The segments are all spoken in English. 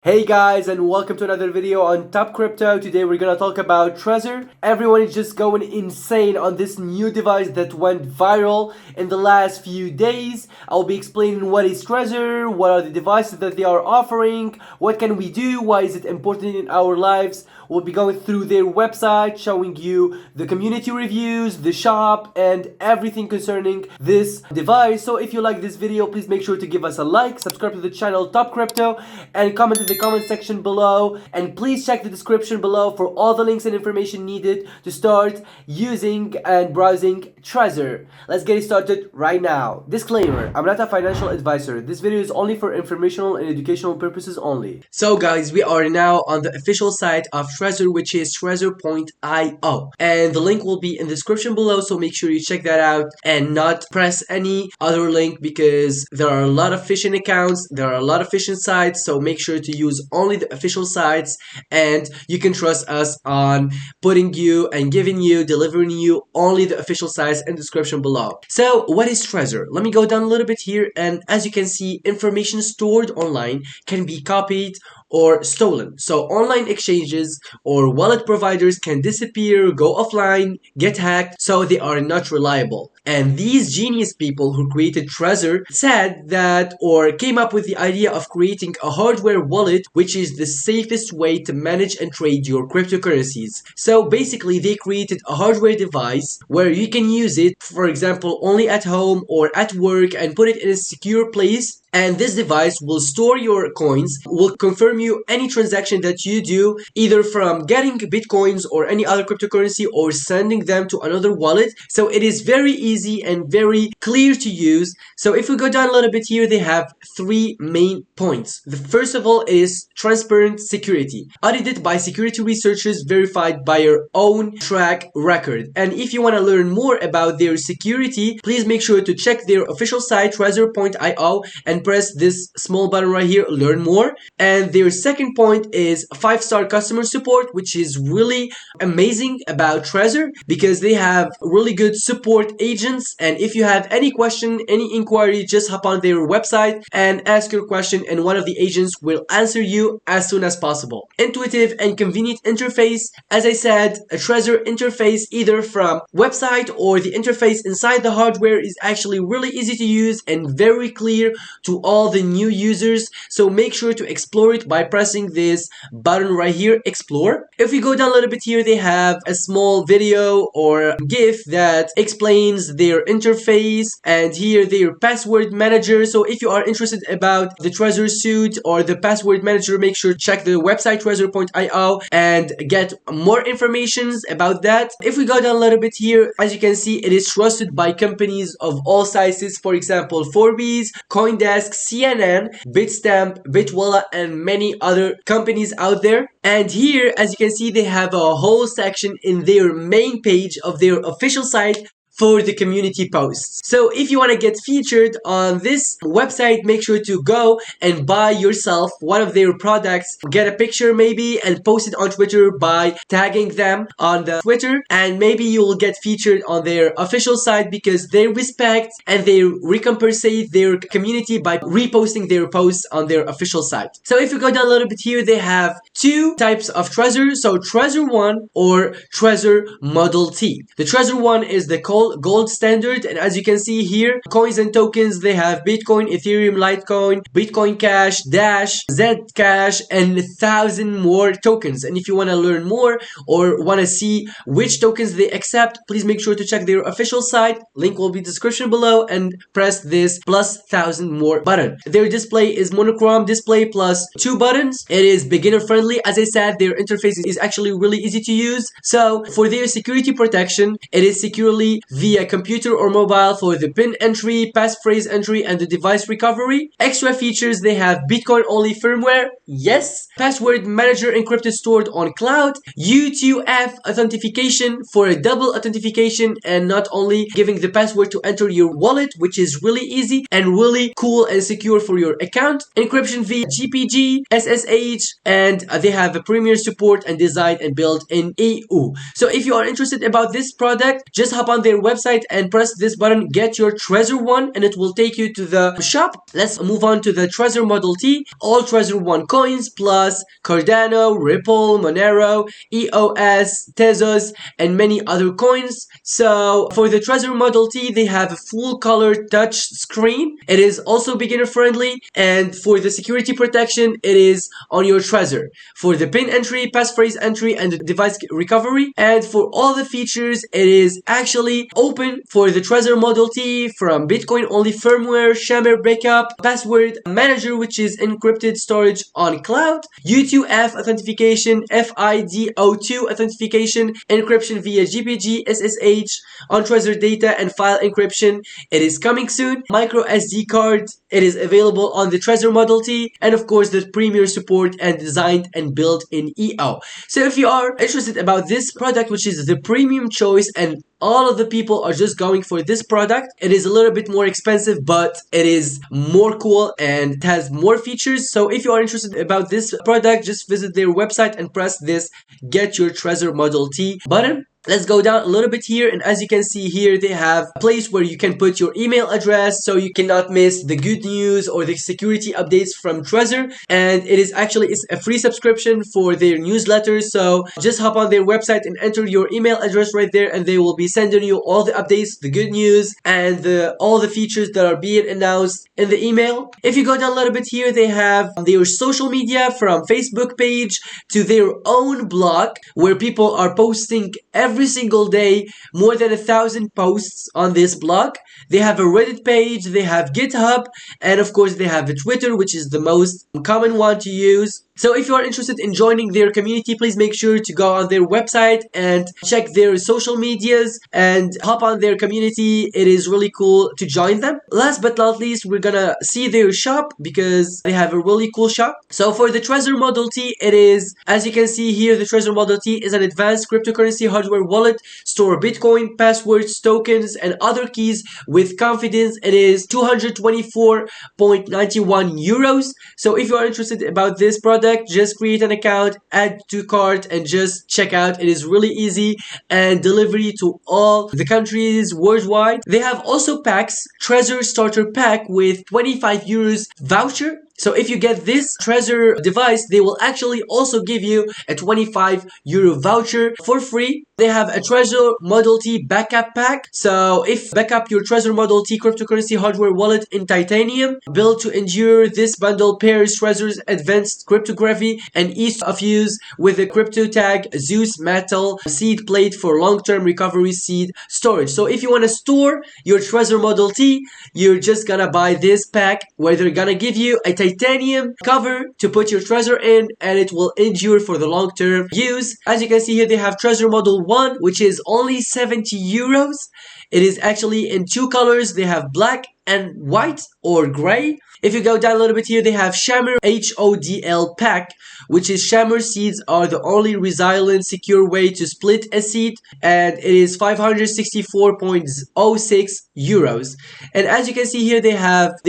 Hey guys, and welcome to another video on Top Crypto. Today we're gonna talk about Trezor. Everyone is just going insane on this new device that went viral in the last few days. I'll be explaining what is Trezor, what are the devices that they are offering, what can we do, why is it important in our lives. We'll be going through their website, showing you the community reviews, the shop, and everything concerning this device. So if you like this video, please make sure to give us a like, subscribe to the channel Top Crypto, and comment in the comment section below. And please check the description below for all the links and information needed to start using and browsing Trezor. Let's get it started right now. Disclaimer, I'm not a financial advisor. This video is only for informational and educational purposes only. So guys, we are now on the official site of Trezor, which is trezor.io, and the link will be in the description below, so make sure you check that out and not press any other link, because there are a lot of phishing accounts, there are a lot of phishing sites, so make sure to use only the official sites, and you can trust us on putting you and giving you, delivering you only the official sites in the description below. So what is Trezor? Let me go down a little bit here, and as you can see, information stored online can be copied or stolen. So online exchanges or wallet providers can disappear, go offline, get hacked, so they are not reliable. And these genius people who created Trezor said that, or came up with the idea of creating a hardware wallet, which is the safest way to manage and trade your cryptocurrencies. So basically they created a hardware device where you can use it, for example, only at home or at work, and put it in a secure place. And this device will store your coins, will confirm you any transaction that you do, either from getting bitcoins or any other cryptocurrency or sending them to another wallet. So it is very easy and very clear to use. So if we go down a little bit here, they have three main points. The first of all is transparent security, audited by security researchers, verified by your own track record. And if you want to learn more about their security, please make sure to check their official site, trezor.io, and press this small button right here, learn more. And their second point is 5-star customer support, which is really amazing about Trezor, because they have really good support agents. And if you have any question, any inquiry, just hop on their website and ask your question, and one of the agents will answer you as soon as possible. Intuitive and convenient interface. As I said, a Trezor interface, either from website or the interface inside the hardware, is actually really easy to use and very clear to all the new users. So make sure to explore it by pressing this button right here, explore. If we go down a little bit here, they have a small video or GIF that explains their interface, and here their password manager. So if you are interested about the Trezor suite or the password manager, make sure to check the website trezor.io and get more information about that. If we go down a little bit here, as you can see, it is trusted by companies of all sizes, for example Forbes, CoinDesk, CNN, Bitstamp, Bitwallet, and many other companies out there. And here, as you can see, they have a whole section in their main page of their official site for the community posts. So if you want to get featured on this website, make sure to go and buy yourself one of their products, get a picture maybe, and post it on Twitter by tagging them on the Twitter, and maybe you will get featured on their official site, because they respect and they recompense their community by reposting their posts on their official site. So if you go down a little bit here, they have two types of Trezor. So Trezor 1 or Trezor Model T. The Trezor 1 is the gold standard, and as you can see here, coins and tokens, they have Bitcoin, Ethereum, Litecoin, Bitcoin Cash, Dash, Zcash, and 1,000 more tokens. And if you want to learn more or want to see which tokens they accept, please make sure to check their official site, link will be in the description below, and press this plus 1,000 more button. Their display is monochrome display plus 2 buttons. It is beginner friendly. As I said, their interface is actually really easy to use. So for their security protection, it is securely via computer or mobile for the PIN entry, passphrase entry, and the device recovery. Extra features, they have Bitcoin only firmware, yes, password manager encrypted stored on cloud, U2F authentication for a double authentication, and not only giving the password to enter your wallet, which is really easy and really cool and secure for your account. Encryption via GPG, SSH, and they have a premier support and design and built in EU. So if you are interested about this product, just hop on their website and press this button, get your Trezor One, and it will take you to the shop. Let's move on to the Trezor Model T. All Trezor One coins plus Cardano, Ripple, Monero, EOS, Tezos, and many other coins. So for the Trezor Model T, they have a full color touch screen. It is also beginner friendly, and for the security protection, it is on your Trezor. For the PIN entry, passphrase entry, and the device recovery, and for all the features, it is actually open for the Trezor Model T, from Bitcoin only firmware, Shamir backup, password manager, which is encrypted storage on cloud, U2F authentication, FIDO2 authentication, encryption via GPG, SSH on Trezor data, and file encryption. It is coming soon. Micro SD card, it is available on the Trezor Model T, and of course the premier support and designed and built in EO. So if you are interested about this product, which is the premium choice, and all of the people are just going for this product, it is a little bit more expensive, but it is more cool and it has more features. So if you are interested about this product, just visit their website and press this get your Trezor Model T button. Let's go down a little bit here, and as you can see here, they have a place where you can put your email address so you cannot miss the good news or the security updates from Trezor. And it is actually, it's a free subscription for their newsletters, so just hop on their website and enter your email address right there, and they will be sending you all the updates, the good news, and all the features that are being announced in the email. If you go down a little bit here, they have their social media, from Facebook page to their own blog, where people are posting every single day more than 1,000 posts on this blog. They have a Reddit page, they have GitHub, and of course they have a Twitter, which is the most common one to use. So if you are interested in joining their community, please make sure to go on their website and check their social medias and hop on their community. It is really cool to join them. Last but not least, we're gonna see their shop, because they have a really cool shop. So for the Trezor Model T, it is, as you can see here, the Trezor Model T is an advanced cryptocurrency hardware wallet. Store Bitcoin, passwords, tokens, and other keys with confidence. It is 224.91 euros. So if you are interested about this product, just create an account, add to cart, and just check out. It is really easy, and delivery to all the countries worldwide. They have also packs, Trezor starter pack with 25 euros voucher. So if you get this Trezor device, they will actually also give you a 25 euro voucher for free. They have a Trezor Model T backup pack. So if backup your Trezor Model T cryptocurrency hardware wallet in titanium, built to endure, this bundle pairs Trezor's advanced cryptography and ease of use with a crypto tag Zeus metal seed plate for long-term recovery seed storage. So if you want to store your Trezor Model T, you're just gonna buy this pack, where they're gonna give you a titanium cover to put your Trezor in, and it will endure for the long-term use. As you can see here, they have Trezor Model 1, which is only 70 euros. It is actually in two colors. They have black and white or gray. If you go down a little bit here, they have Shamir HODL pack, which is Shamir seeds are the only resilient, secure way to split a seed, and it is 564.06 euros. And as you can see here, they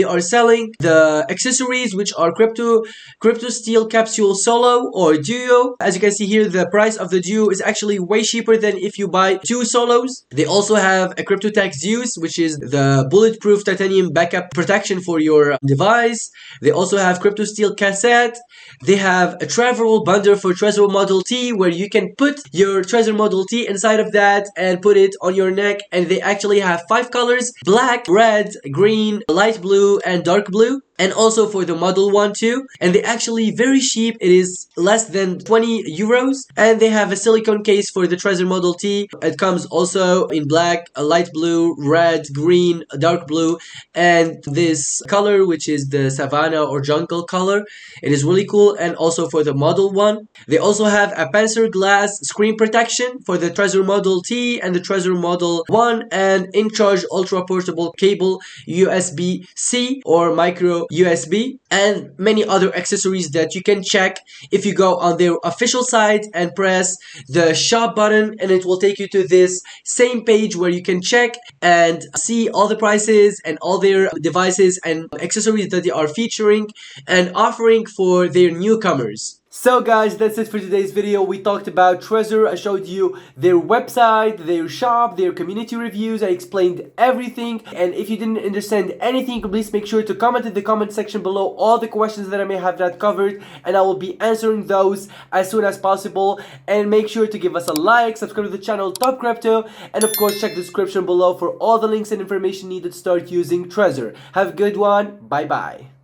are selling the accessories, which are crypto steel capsule solo or duo. As you can see here, the price of the duo is actually way cheaper than if you buy two solos. They also have a crypto tag Zeus, which is the bulletproof titanium backup protection for your device. They also have crypto steel cassette. They have a travel bundle for Trezor Model T, where you can put your Trezor Model T inside of that and put it on your neck. And they actually have 5 colors: black, red, green, light blue, and dark blue. And also for the Model 1 too. And they actually very cheap. It is less than 20 euros. And they have a silicone case for the Trezor Model T. It comes also in black, a light blue, red, green, dark blue, and this color, which is the Savannah or jungle color. It is really cool. And also for the Model 1. They also have a Panzer glass screen protection for the Trezor Model T and the Trezor Model 1, and in charge ultra portable cable USB-C or micro USB, and many other accessories that you can check if you go on their official site and press the shop button, and it will take you to this same page where you can check and see all the prices and all their devices and accessories that they are featuring and offering for their newcomers. So guys, that's it for today's video. We talked about Trezor. I showed you their website, their shop, their community reviews. I explained everything. And if you didn't understand anything, please make sure to comment in the comment section below all the questions that I may have not covered, and I will be answering those as soon as possible. And make sure to give us a like, subscribe to the channel Top Crypto, and of course check the description below for all the links and information needed to start using Trezor. Have a good one. Bye bye.